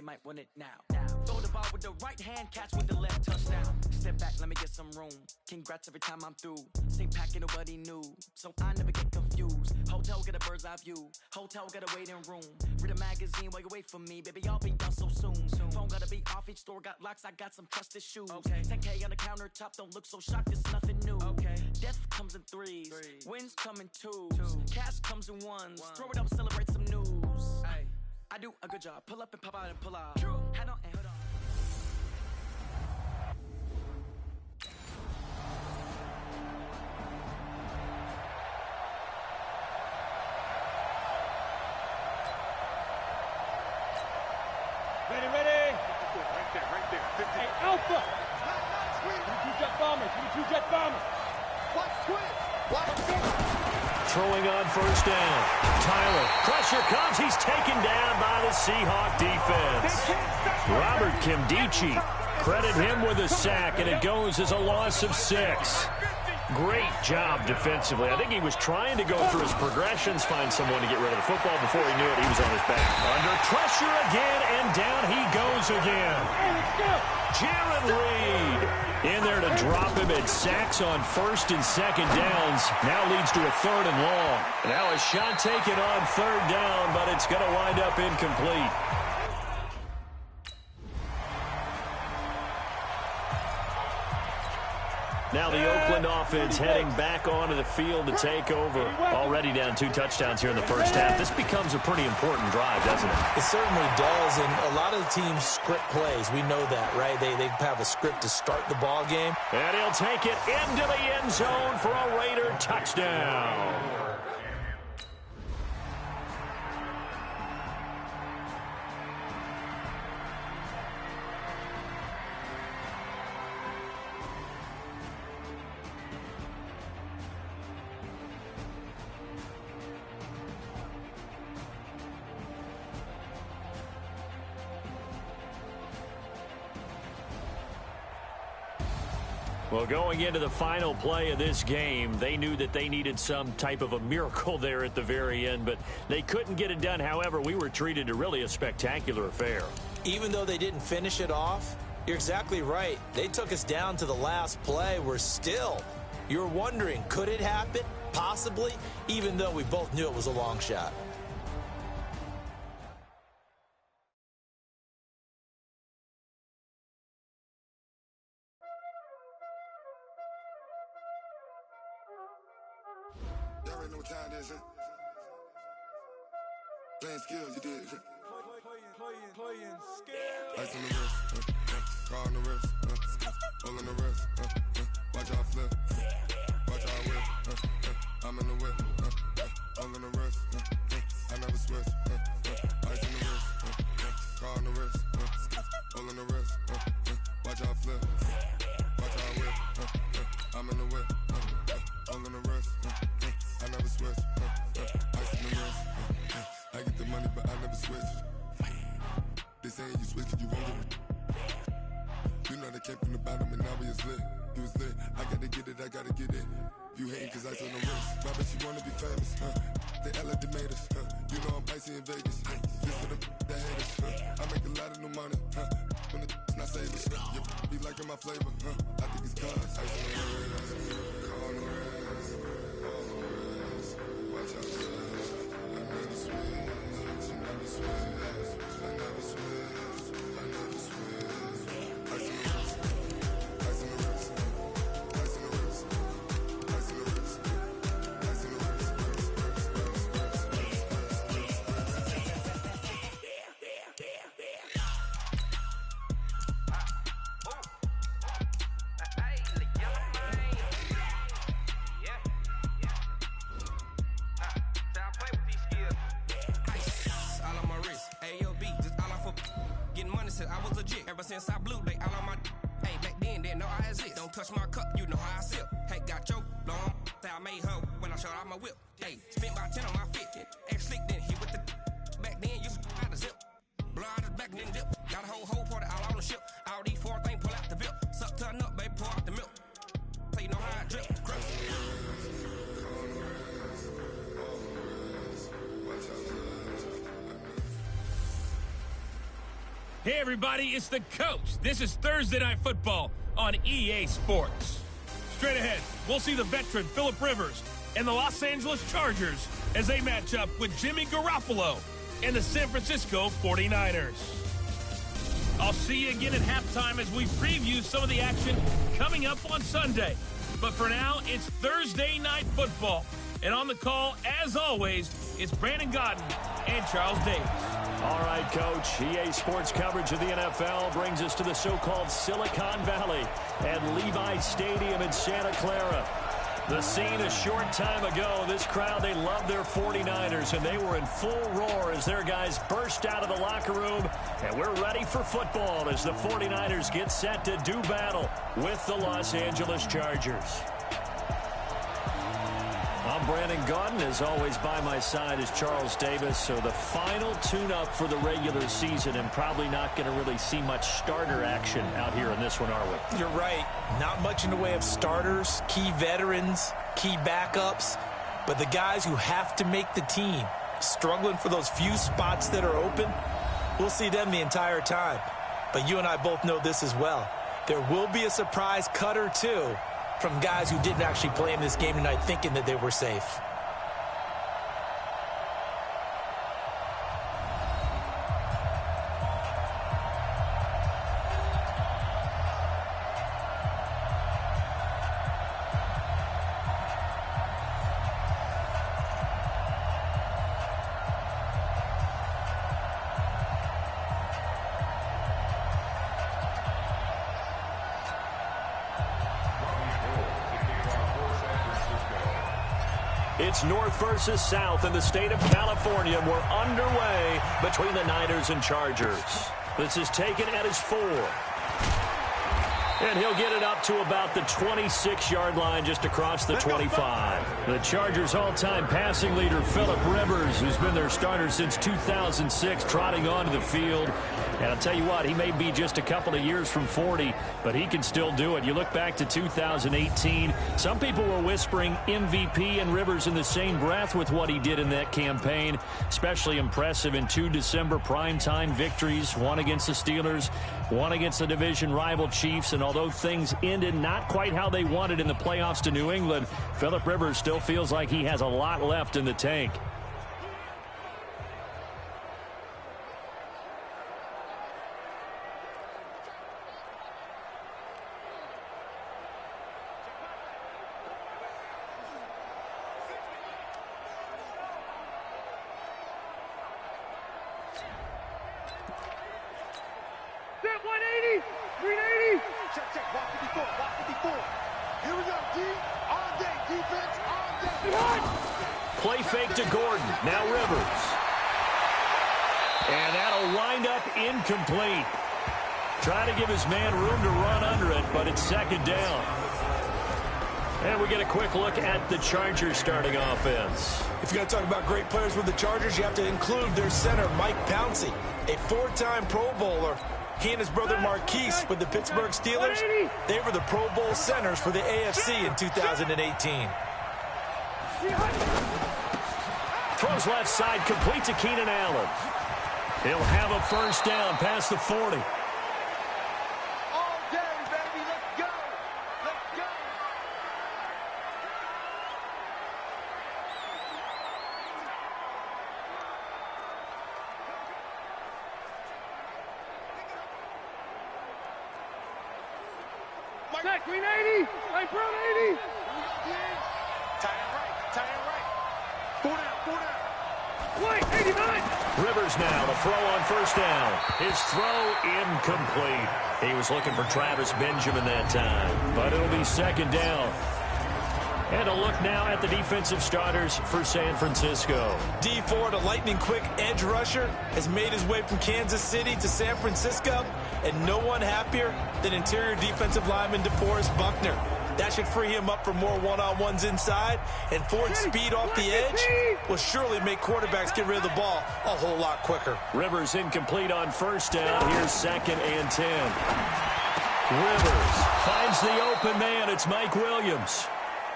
might want it now. Throw the ball with the right hand, catch with the left, touchdown. Step back, let me get some room. Congrats every time I'm through. Same pack, ain't nobody new, so I never get confused. Hotel get a bird's eye view. Hotel got a waiting room. Read a magazine while you wait for me, baby. I'll be done so soon. Phone gotta be off, each store got locks. I got some trusted shoes. 10K on the countertop, don't look so shocked. It's nothing new. Death comes in threes. Wins come in twos. Cash comes in ones. Throw it up, celebrate some news. I do a good job. Pull up and pop out and pull out. Head on and head on. Ready. Right there. Hey, Alpha! Give me two jet bombers. Throwing on first down. Tyler, pressure comes. He's taken down by the Seahawk defense. Robert Kimdichie, credit him with a sack, and it goes as a loss of 6. Great job defensively. I think he was trying to go through his progressions, find someone to get rid of the football. Before he knew it, he was on his back. Under pressure again, and down he goes again. Jared Reed in there to drop him at sacks on first and second downs. Now leads to a 3rd and long. Now a shot taken on 3rd down, but it's going to wind up incomplete. Now the Oakland offense heading back onto the field to take over. Already down 2 touchdowns here in the first half. This becomes a pretty important drive, doesn't it? It certainly does, and a lot of the teams script plays. We know that, right? They have a script to start the ball game. And he'll take it into the end zone for a Raider touchdown. Well, going into the final play of this game, they knew that they needed some type of a miracle there at the very end, but they couldn't get it done. However, we were treated to really a spectacular affair. Even though they didn't finish it off, you're exactly right. They took us down to the last play. You're wondering, could it happen? Possibly, even though we both knew it was a long shot. Y'all already know what time it is, huh? Playing skills, you did. Playing skills. Ice on the wrist, car on the wrist, hole in the wrist, watch out flip, watch out whip, I'm in the whip, hole in the wrist, I never switch, ice on the wrist, car on the wrist, hole in the wrist, watch out flip, watch out whip, I'm in the whip, hole in the wrist, I never switch, ice on the wrist, I get the money but I never switch. They saying you switch it, you won't get it. You know they came from the bottom and now we is lit. You was lit, I gotta get it, I gotta get it. You hating cause ice on the wrist. Why bet you wanna be famous, They elevated, You know I'm icy in Vegas, This for the haters, I make a lot of new money, When it's not saving, You be liking my flavor, I think it's cause ice on the wrist, on the wrist, watch out, I never switch, you never switch. I was legit ever since I blew they all on my. Hey, back then didn't know I exist. Don't touch my cup, you know how I sip. Hey, got your long. I made her when I showed out my whip. Hey, spent about 10 on my fit. Ex slick then he with the. Back then used to out the zip. Blow out his back then dip. Got a whole party all on the ship. All these 4 things pull out the VIP. Suck turn up, baby, pour out the milk. So you know how I drip. Crush. Hey, everybody, it's the coach. This is Thursday Night Football on EA Sports. Straight ahead, we'll see the veteran Phillip Rivers and the Los Angeles Chargers as they match up with Jimmy Garoppolo and the San Francisco 49ers. I'll see you again at halftime as we preview some of the action coming up on Sunday. But for now, it's Thursday Night Football. And on the call, as always, it's Brandon Godden and Charles Davis. All right, Coach. EA Sports coverage of the NFL brings us to the so-called Silicon Valley and Levi Stadium in Santa Clara. The scene a short time ago. This crowd, they love their 49ers, and they were in full roar as their guys burst out of the locker room. And we're ready for football as the 49ers get set to do battle with the Los Angeles Chargers. I'm Brandon Godden. As always, by my side is Charles Davis. So the final tune-up for the regular season, and probably not going to really see much starter action out here in this one, are we? You're right. Not much in the way of starters, key veterans, key backups. But the guys who have to make the team, struggling for those few spots that are open, we'll see them the entire time. But you and I both know this as well. There will be a surprise cut or two from guys who didn't actually play in this game tonight thinking that they were safe. It's North versus South in the state of California. We're underway between the Niners and Chargers. This is taken at his 4. And he'll get it up to about the 26-yard line, just across the 25. The Chargers' all-time passing leader, Phillip Rivers, who's been their starter since 2006, trotting onto the field. And I'll tell you what, he may be just a couple of years from 40, but he can still do it. You look back to 2018, some people were whispering MVP and Rivers in the same breath with what he did in that campaign. Especially impressive in 2 December primetime victories, one against the Steelers, one against the division rival Chiefs. And although things ended not quite how they wanted in the playoffs to New England, Phillip Rivers still feels like he has a lot left in the tank. Play fake to Gordon. Now Rivers. And that'll wind up incomplete. Trying to give his man room to run under it, but it's second down. And we get a quick look at the Chargers starting offense. If you're going to talk about great players with the Chargers, you have to include their center, Mike Pouncey, a 4-time Pro Bowler. He and his brother Marquise with the Pittsburgh Steelers, they were the Pro Bowl centers for the AFC in 2018. Throws left side, complete to Keenan Allen. He'll have a first down past the 40. All day, baby. Let's go. Let's go. Check, green 80. Hey, brown 80. Tie it right. Tie it right. 4 down. Wait, 89. Rivers now, the throw on first down. His throw incomplete. He was looking for Travis Benjamin that time, but it'll be second down. And a look now at the defensive starters for San Francisco. Dee Ford, a lightning-quick edge rusher, has made his way from Kansas City to San Francisco, and no one happier than interior defensive lineman DeForest Buckner. That should free him up for more one-on-ones inside, and Ford's speed off the edge will surely make quarterbacks get rid of the ball a whole lot quicker. Rivers incomplete on first down. Here's 2nd and 10. Rivers finds the open man. It's Mike Williams.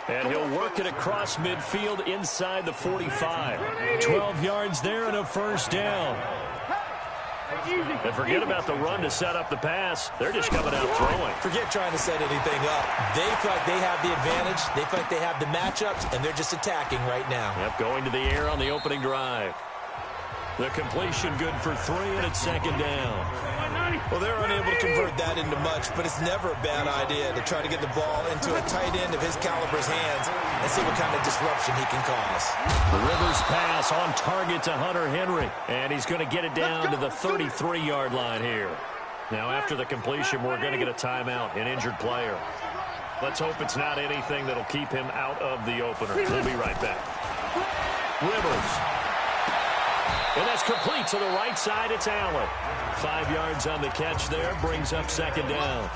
And he'll work it across midfield inside the 45. 12 yards there and a first down. And forget about the run to set up the pass. They're just coming out throwing. Forget trying to set anything up. They feel like they have the advantage. They feel like they have the matchups, and they're just attacking right now. Yep, going to the air on the opening drive. The completion good for 3, and it's second down. Well, they're unable to convert that into much, but it's never a bad idea to try to get the ball into a tight end of his caliber's hands and see what kind of disruption he can cause. The Rivers pass on target to Hunter Henry, and he's going to get it down to the 33-yard line here. Now, after the completion, we're going to get a timeout, an injured player. Let's hope it's not anything that'll keep him out of the opener. We'll be right back. Rivers. And that's complete to the right side. It's Allen. 5 yards on the catch there. Brings up second down.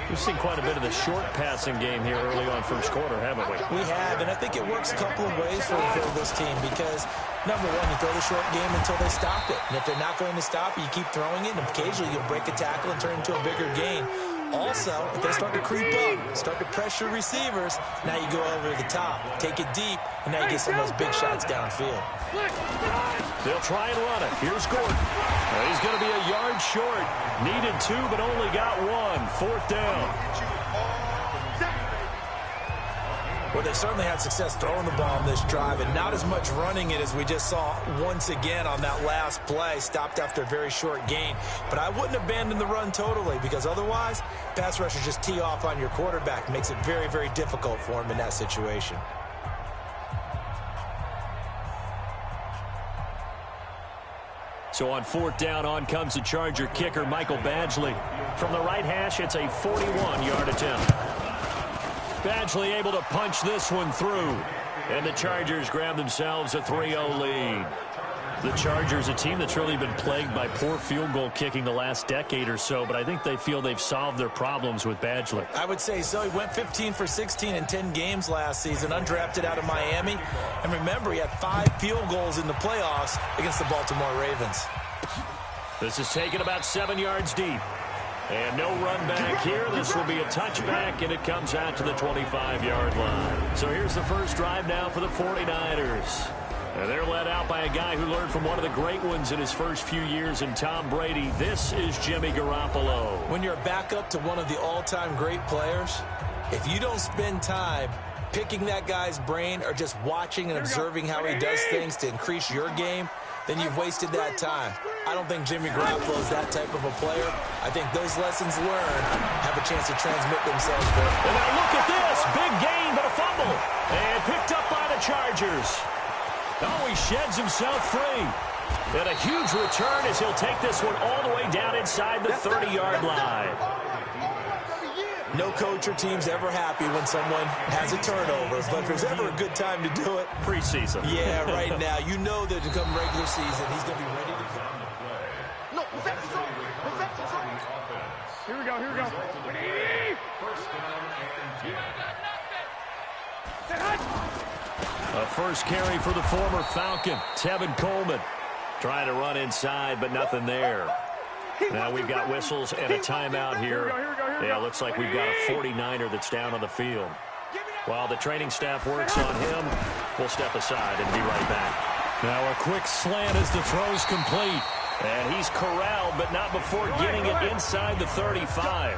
We've seen quite a bit of the short passing game here early on first quarter, haven't we? We have, and I think it works a couple of ways for this team because, number one, you throw the short game until they stop it. And if they're not going to stop it, you keep throwing it, and occasionally you'll break a tackle and turn it into a bigger gain. Also, if they start to creep up, start to pressure receivers, now you go over the top, take it deep, and now you get some of those big shots downfield. They'll try and run it. Here's Gordon. Well, he's going to be a yard short. Needed 2, but only got 1. Fourth down. Well, they certainly had success throwing the ball on this drive, and not as much running it as we just saw once again on that last play, stopped after a very short gain. But I wouldn't abandon the run totally, because otherwise, pass rushers just tee off on your quarterback. Makes it very, very difficult for him in that situation. So on fourth down, on comes the Charger kicker, Michael Badgley. From the right hash, it's a 41-yard attempt. Badgley able to punch this one through. And the Chargers grab themselves a 3-0 lead. The Chargers, a team that's really been plagued by poor field goal kicking the last decade or so, but I think they feel they've solved their problems with Badgley. I would say so. He went 15 for 16 in 10 games last season, undrafted out of Miami. And remember, he had 5 field goals in the playoffs against the Baltimore Ravens. This is taken about 7 yards deep. And no run back here. This will be a touchback, and it comes out to the 25-yard line. So here's the first drive now for the 49ers. And they're led out by a guy who learned from one of the great ones in his first few years in Tom Brady. This is Jimmy Garoppolo. When you're a backup to one of the all-time great players, if you don't spend time picking that guy's brain or just watching and observing how he does things to increase your game, then you've wasted that time. I don't think Jimmy Garoppolo is that type of a player. I think those lessons learned have a chance to transmit themselves there. And now look at this. Big gain, but a fumble. And picked up by the Chargers. Oh, he sheds himself free. And a huge return as he'll take this one all the way down inside the 30-yard line. No coach or team's ever happy when someone has a turnover, but if there's ever a good time to do it, preseason. Yeah, right now. You know that to come regular season, he's going to be ready to go. No, here we go, here we go. A first carry for the former Falcon, Tevin Coleman. Trying to run inside, but nothing there. Now we've got whistles and a timeout here. Yeah, looks like we've got a 49er that's down on the field. While the training staff works on him, we'll step aside and be right back. Now a quick slant as the throw's complete. And he's corralled, but not before getting it inside the 35.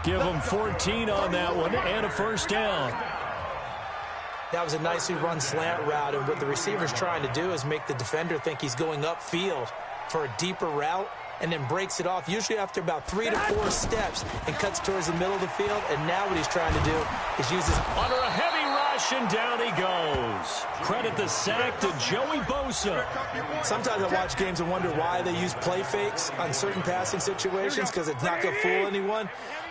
Give him 14 on that one and a first down. That was a nicely run slant route, and what the receiver's trying to do is make the defender think he's going upfield for a deeper route, and then breaks it off, usually after about 3 to 4 steps, and cuts towards the middle of the field. And now what he's trying to do is use his... Under a heavy rush, and down he goes. Credit the sack to Joey Bosa. Sometimes I watch games and wonder why they use play fakes on certain passing situations, because it's not going to fool anyone.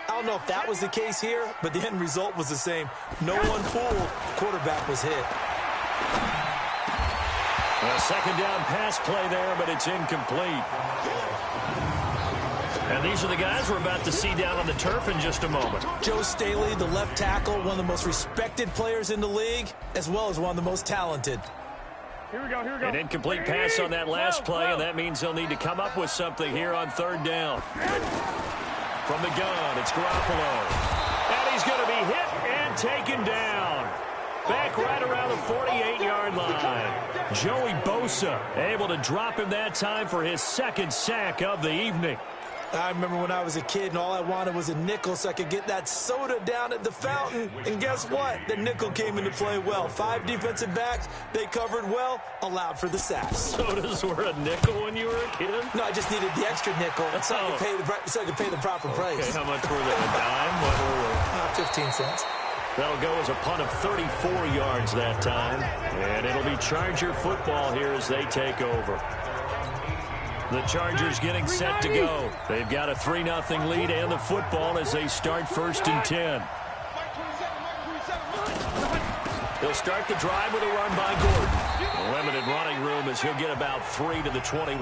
I don't know if that was the case here, but the end result was the same. No one fooled. Quarterback was hit. A second down pass play there, but it's incomplete. And these are the guys we're about to see down on the turf in just a moment. Joe Staley, the left tackle, one of the most respected players in the league, as well as one of the most talented. Here we go, here we go. An incomplete pass on that last play, and that means they'll need to come up with something here on third down. From the gun, it's Garoppolo. And he's going to be hit and taken down. back right around the 48-yard line. Joey Bosa able to drop him that time for his second sack of the evening. I remember when I was a kid and all I wanted was a nickel so I could get that soda down at the fountain. And guess what? The nickel came into play well. 5 defensive backs, they covered well, allowed for the sacks. Sodas were a nickel when you were a kid? No, I just needed the extra nickel so I could pay the proper price. Okay, how much were they? A dime? What were they? 15 cents. That'll go as a punt of 34 yards that time. And it'll be Charger football here as they take over. The Chargers getting set to go. They've got a 3-0 lead and the football as they start 1st and 10. He'll start the drive with a run by Gordon. Limited running room as he'll get about 3 to the 21.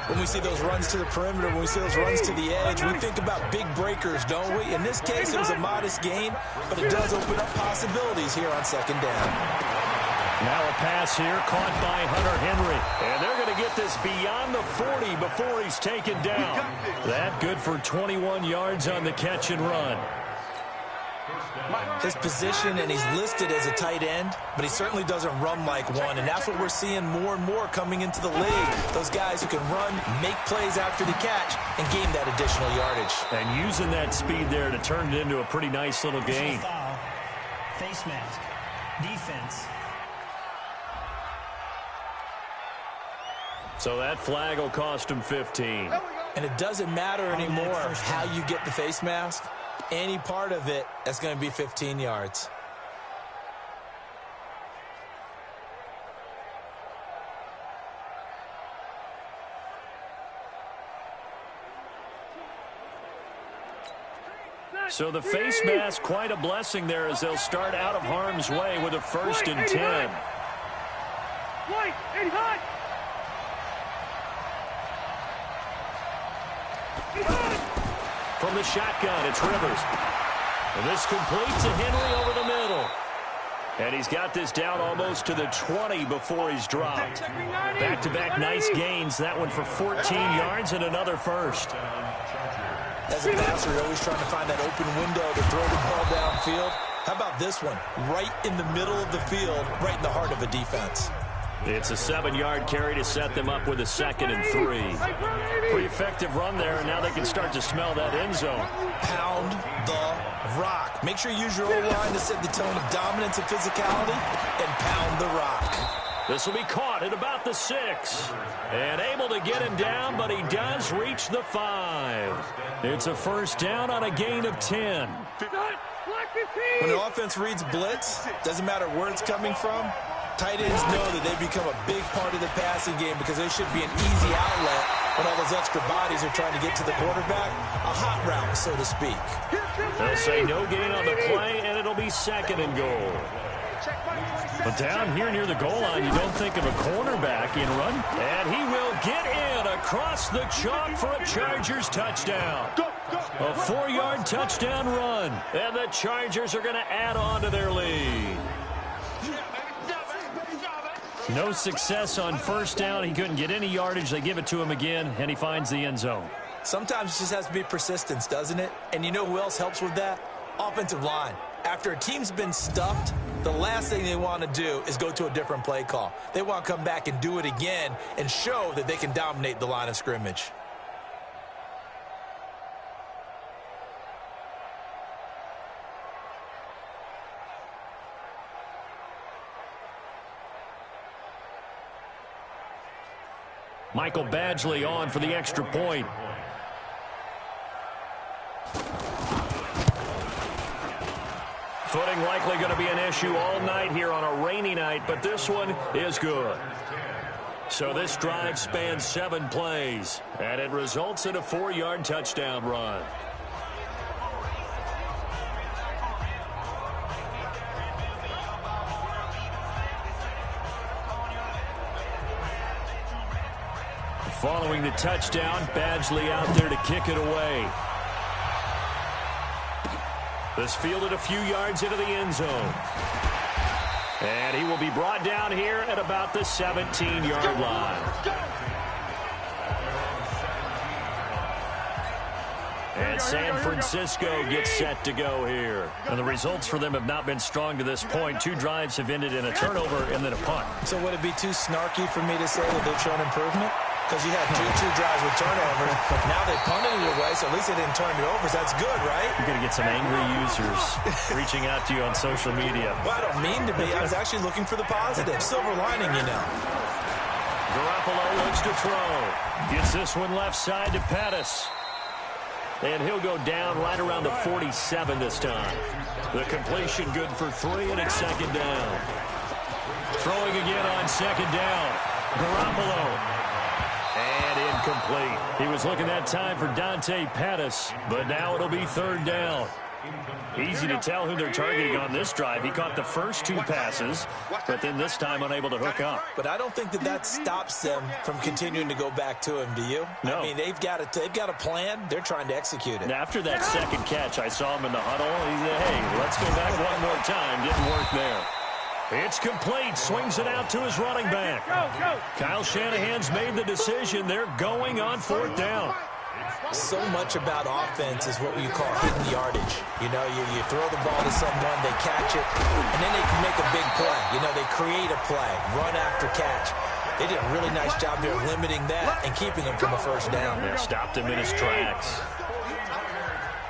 When we see those runs to the perimeter, when we see those runs to the edge, we think about big breakers, don't we? In this case, it was a modest gain, but it does open up possibilities here on 2nd down. Now a pass here caught by Hunter Henry. And they're going to get this beyond the 40 before he's taken down. That good for 21 yards on the catch and run. His position, and he's listed as a tight end, but he certainly doesn't run like one, and that's what we're seeing more and more coming into the league. Those guys who can run, make plays after the catch, and gain that additional yardage. And using that speed there to turn it into a pretty nice little gain. Face mask. Defense. So that flag will cost him 15. And it doesn't matter anymore how you get the face mask. Any part of it, that's going to be 15 yards. So the face mask, quite a blessing there as they'll start out of harm's way with a 1st and 10. White, 80 high. From the shotgun, it's Rivers. And this completes a Henry over the middle. And he's got this down almost to the 20 before he's dropped. Back-to-back nice gains. That one for 14 yards and another 1st. As a passer, you're always trying to find that open window to throw the ball downfield. How about this one? Right in the middle of the field, right in the heart of a defense. It's a 7-yard carry to set them up with a 2nd and 3. Pretty effective run there, and now they can start to smell that end zone. Pound the rock. Make sure you use your O-line to set the tone of dominance and physicality, and pound the rock. This will be caught at about the 6. And able to get him down, but he does reach the 5. It's a 1st down on a gain of 10. When the offense reads blitz, doesn't matter where it's coming from, tight ends know that they've become a big part of the passing game because they should be an easy outlet when all those extra bodies are trying to get to the quarterback. A hot route, so to speak. They'll say no gain on the play, and it'll be 2nd and goal. But down here near the goal line, you don't think of a cornerback in run. And he will get in across the chalk for a Chargers touchdown. A 4-yard touchdown run. And the Chargers are going to add on to their lead. No success on 1st down. He couldn't get any yardage. They give it to him again, and he finds the end zone. Sometimes it just has to be persistence, doesn't it? And you know who else helps with that? Offensive line. After a team's been stuffed, the last thing they want to do is go to a different play call. They want to come back and do it again and show that they can dominate the line of scrimmage. Michael Badgley on for the extra point. Footing likely going to be an issue all night here on a rainy night, but this one is good. So this drive spans 7 plays, and it results in a 4-yard touchdown run. Following the touchdown, Badgley out there to kick it away. This fielded a few yards into the end zone. And he will be brought down here at about the 17-yard line. And San Francisco gets set to go here. And the results for them have not been strong to this point. 2 drives have ended in a turnover and then a punt. So would it be too snarky for me to say that they've shown improvement? Because you had two drives with turnovers. Now they punted it away, so at least they didn't turn it over. So that's good, right? You're going to get some angry users reaching out to you on social media. Well, I don't mean to be. I was actually looking for the positive. Silver lining, you know. Garoppolo looks to throw. Gets this one left side to Pettis. And he'll go down right around the 47 this time. The completion good for 3, and it's second down. Throwing again on second down. Garoppolo. And incomplete. He was looking that time for Dante Pettis, but now it'll be third down. Easy to tell who they're targeting on this drive. He caught the first 2 passes, but then this time unable to hook up. But I don't think that stops them from continuing to go back to him, do you? No. I mean, they've got a plan. They're trying to execute it. After that second catch, I saw him in the huddle. He said, hey, let's go back one more time. Didn't work there. It's complete. Swings it out to his running back. Kyle Shanahan's made the decision. They're going on 4th down. So much about offense is what you call hidden yardage. You know, you throw the ball to someone, they catch it, and then they can make a big play. You know, they create a play, run after catch. They did a really nice job there limiting that and keeping him from a first down. Yeah, stopped him in his tracks.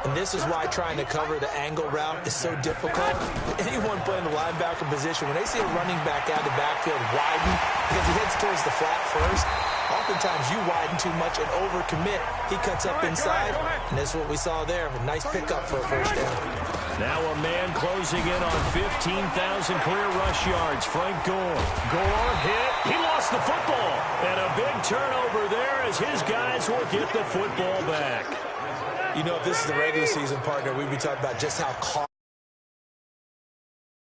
And this is why trying to cover the angle route is so difficult. Anyone playing the linebacker position, when they see a running back out of the backfield widen because he heads towards the flat first, oftentimes you widen too much and overcommit. He cuts up inside, and that's what we saw there. A nice pickup for a first down. Now a man closing in on 15,000 career rush yards, Frank Gore. Gore hit. He lost the football. And a big turnover there as his guys will get the football back. You know, if this is the regular season, partner, we'd be talking about just how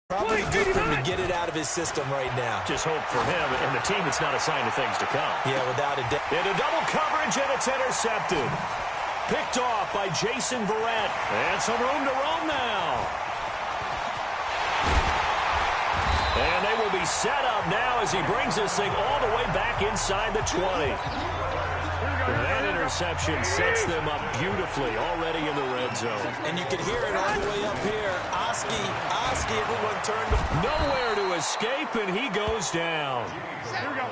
probably good for him to get it out of his system right now. Just hope for him and the team it's not a sign of things to come. Yeah, without a doubt. Into double coverage, and it's intercepted. Picked off by Jason Verrett. And some room to roam now. And they will be set up now as he brings this thing all the way back inside the 20. That interception sets them up beautifully already in the red zone. And you can hear it all the way up here. Oski, everyone turned him. Nowhere to escape, and he goes down.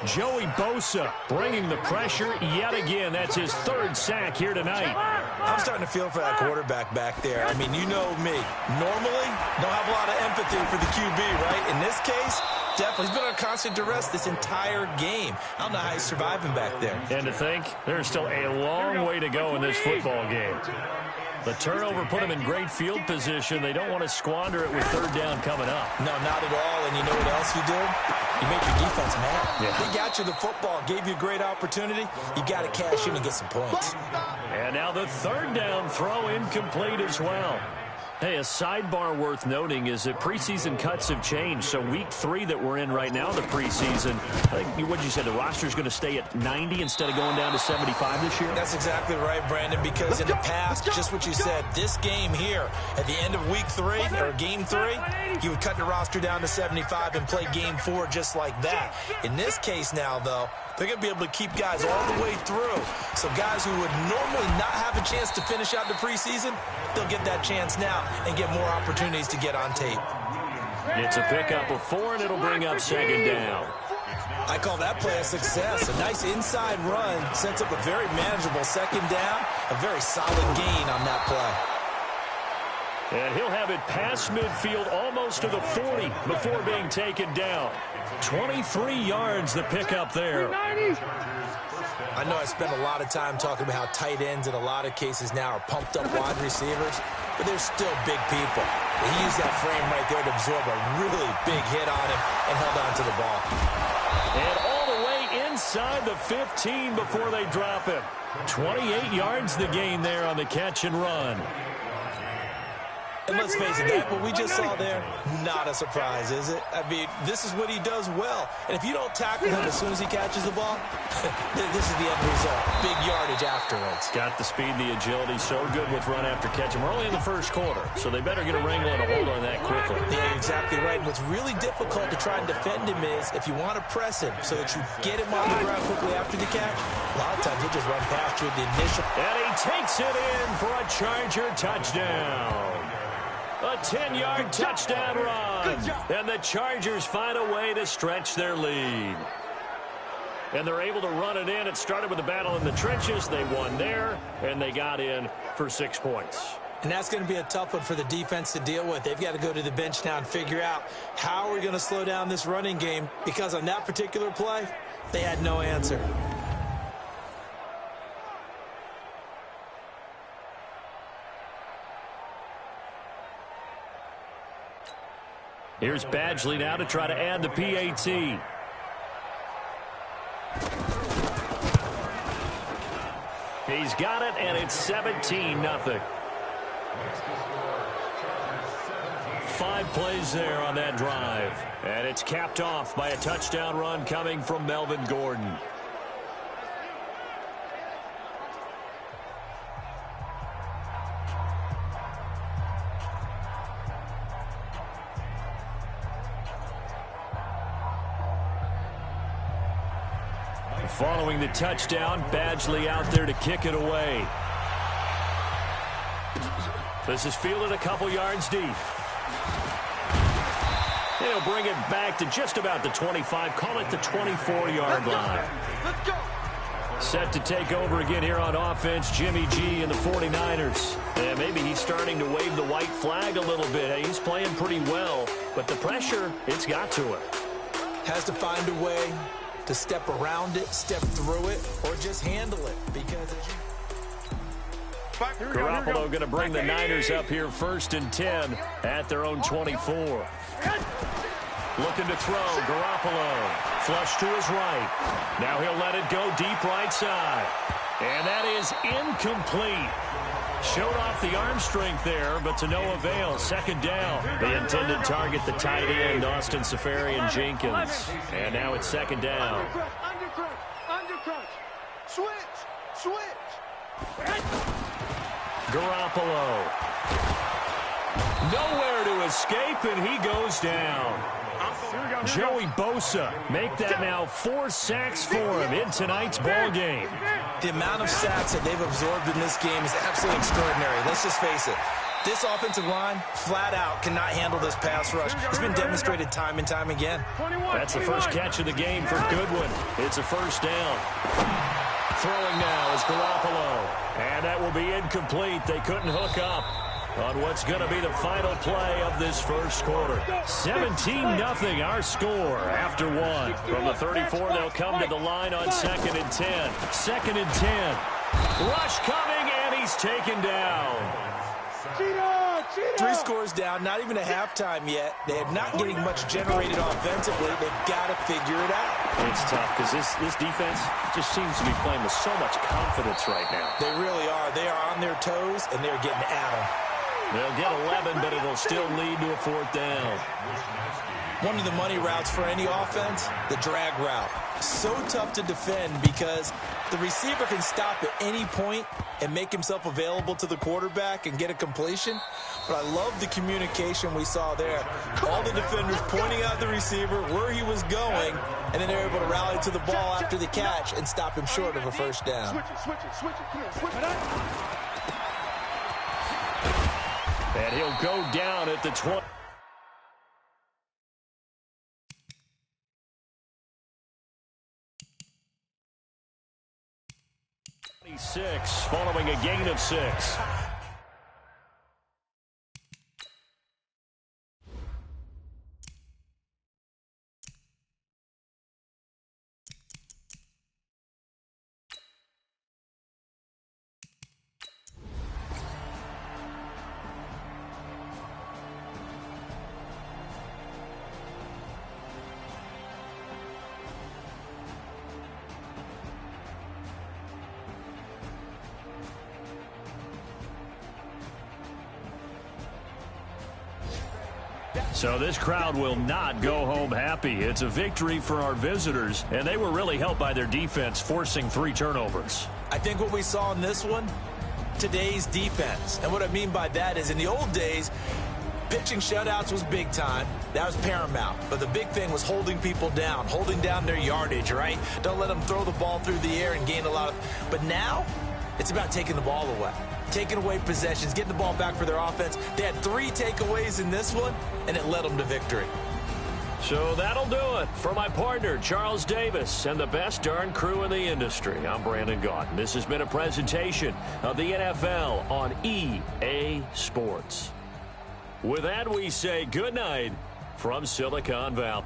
Joey Bosa bringing the pressure yet again. That's his 3rd sack here tonight. I'm starting to feel for that quarterback back there. I mean, you know me. Normally, don't have a lot of empathy for the QB, right? In this case, definitely. He's been on constant duress this entire game. I don't know how he's surviving back there. And to think, there's still a long way to go in this football game. The turnover put him in great field position. They don't want to squander it with 3rd down coming up. No, not at all. And you know what else you do? You make your defense mad. Yeah. They got you the football, gave you a great opportunity. You got to cash in and get some points. And now the 3rd down throw incomplete as well. Hey, a sidebar worth noting is that preseason cuts have changed. So week 3 that we're in right now, the preseason, I think what you said, the roster's going to stay at 90 instead of going down to 75 this year? That's exactly right, Brandon, because in the past, just what you said, this game here, at the end of week 3, or game 3, you would cut the roster down to 75 and play game 4 just like that. In this case now, though, they're going to be able to keep guys all the way through. So guys who would normally not have a chance to finish out the preseason, they'll get that chance now and get more opportunities to get on tape. It's a pickup of 4, and it'll bring up 2nd down. I call that play a success. A nice inside run sets up a very manageable 2nd down, a very solid gain on that play. And he'll have it past midfield almost to the 40 before being taken down. 23 yards the pickup there. I know I spent a lot of time talking about how tight ends in a lot of cases now are pumped up wide receivers, but they're still big people. He used that frame right there to absorb a really big hit on him and held on to the ball. And all the way inside the 15 before they drop him. 28 yards the gain there on the catch and run. And let's face it, what we just saw there, not a surprise, is it? I mean, this is what he does well. And if you don't tackle him as soon as he catches the ball, this is the end result. Big yardage afterwards. Got the speed and the agility, so good with run after catch. And we're only in the first quarter, so they better get a wrangle and a hold on that quickly. Yeah, you're exactly right. And what's really difficult to try and defend him is if you want to press him so that you get him on the ground quickly after the catch, a lot of times he'll just run past you at the initial. And he takes it in for a Charger touchdown. A 10-yard touchdown run. And the Chargers find a way to stretch their lead. And they're able to run it in. It started with a battle in the trenches. They won there, and they got in for 6 points. And that's going to be a tough one for the defense to deal with. They've got to go to the bench now and figure out how we're going to slow down this running game, because on that particular play, they had no answer. Here's Badgley now to try to add the PAT. He's got it, and it's 17-0. 5 plays there on that drive. And it's capped off by a touchdown run coming from Melvin Gordon. Following the touchdown, Badgley out there to kick it away. This is fielded a couple yards deep. He'll bring it back to just about the 25, call it the 24-yard line. Let's go. Set to take over again here on offense, Jimmy G and the 49ers. And maybe he's starting to wave the white flag a little bit. He's playing pretty well, but the pressure, it's got to him. Has to find a way to step around it, step through it, or just handle it. Because as Garoppolo going to bring the Niners up here 1st and 10 at their own 24. Looking to throw, Garoppolo. Flush to his right. Now he'll let it go deep right side. And that is incomplete. Showed off the arm strength there, but to no avail. 2nd down. The intended target, the tight end, Austin Seferian-Jenkins. And now it's 2nd down. Undercrunch. Switch. Garoppolo. Nowhere to escape, and he goes down. Joey Bosa make that now 4 sacks for him in tonight's ball game. The amount of sacks that they've absorbed in this game is absolutely extraordinary. Let's just face it. This offensive line, flat out, cannot handle this pass rush. It's been demonstrated time and time again. That's the first catch of the game for Goodwin. It's a 1st down. Throwing now is Garoppolo. And that will be incomplete. They couldn't hook up on what's going to be the final play of this first quarter. 17-0 our score after 1. From the 34, they'll come to the line on 2nd and 10. 2nd and 10. Rush coming, and he's taken down. 3 scores down, not even a halftime yet. They're not getting much generated offensively. They've got to figure it out. It's tough because this defense just seems to be playing with so much confidence right now. They really are. They are on their toes, and they're getting at them. They'll get 11, but it'll still lead to a 4th down. One of the money routes for any offense, the drag route. So tough to defend because the receiver can stop at any point and make himself available to the quarterback and get a completion. But I love the communication we saw there. All the defenders pointing out the receiver, where he was going, and then they're able to rally to the ball after the catch and stop him short of a 1st down. And he'll go down at the 20. Following a gain of 6. So this crowd will not go home happy. It's a victory for our visitors, and they were really helped by their defense forcing 3 turnovers. I think what we saw in this one, today's defense. And what I mean by that is in the old days, pitching shutouts was big time. That was paramount. But the big thing was holding people down, holding down their yardage, right? Don't let them throw the ball through the air and gain a lot of... But now, it's about taking the ball away. Taking away possessions, getting the ball back for their offense. They had 3 takeaways in this one, and it led them to victory. So that'll do it. For my partner, Charles Davis, and the best darn crew in the industry, I'm Brandon Gaudin. This has been a presentation of the NFL on EA Sports. With that, we say good night from Silicon Valley.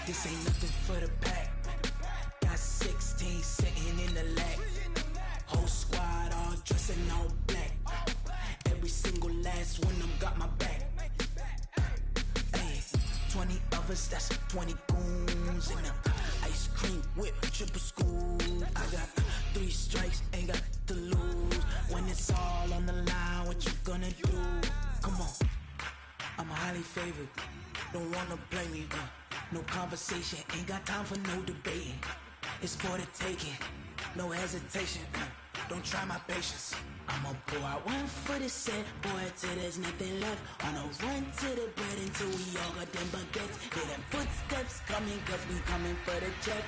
This ain't nothing for the pack. Got 16 sitting in the lag. Whole squad all dressing all black. Every single last one of them got my back. Hey, 20 of us, that's 20 goons in them. Ice cream whip, triple school. I got 3 strikes, ain't got to lose. When it's all on the line, what you gonna do? Come on, I'm highly favored. Don't wanna play me, no conversation, ain't got time for no debating. It's for the taking, no hesitation. Don't try my patience. I'ma pour out one for the set, boy, till there's nothing left. On a run to the bread until we all got them baguettes. Hear them footsteps coming, cause we coming for the check.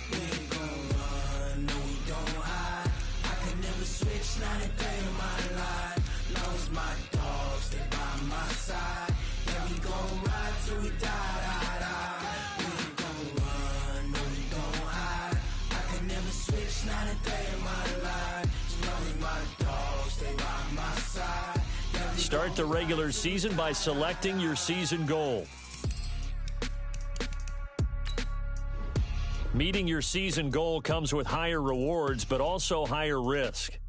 We ain't gon' run, no we don't hide. I can never switch, not a day in my life. Long as my dogs stay by my side. Yeah, we gon' ride till we die. We ain't gon' run, no we don't hide. I can never switch, not a day in my life. As long as my dogs stay by my side. Yeah, Start the regular season by selecting your season goal. Meeting your season goal comes with higher rewards, but also higher risk.